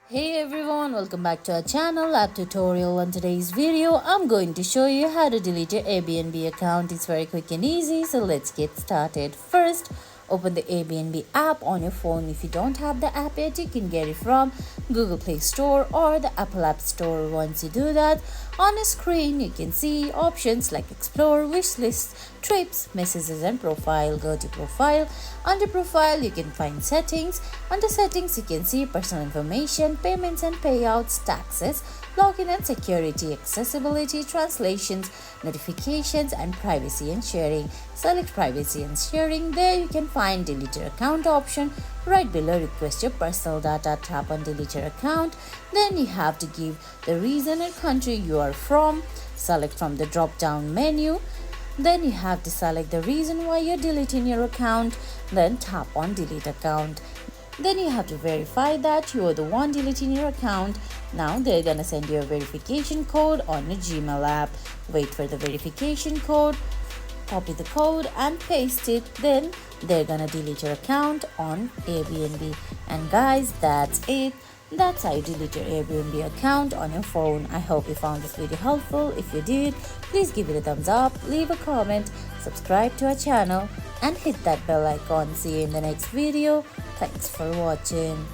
Hey everyone, welcome back to our channel app tutorial. On today's video I'm going to show you how to delete your Airbnb account. It's very quick and easy, so let's get started. First, open the Airbnb app on your phone. If you don't have the app yet, you can get it from Google Play Store or the Apple App Store. Once you do that, on the screen you can see options like explore, wish list, trips, messages and profile. Go to profile. Under profile you can find settings. Under settings you can see personal information, payments and payouts, taxes, login and security, accessibility, translations, notifications and privacy and sharing. Select privacy and sharing. There you can find delete your account option. Right below request your personal data, tap on delete your account. Then you have to give the region and country you are from. Select from the drop down menu. Then you have to select the reason why you're deleting your account. Then tap on delete account. Then you have to verify that you are the one deleting your account. Now they're gonna send you a verification code on your Gmail app. Wait for the verification code, copy the code and paste it. Then they're gonna delete your account on Airbnb. And guys, that's it. That's how you delete your Airbnb account on your phone. I hope you found this video helpful. If you did, please give it a thumbs up, leave a comment, subscribe to our channel and hit that bell icon. See you in the next video. Thanks for watching.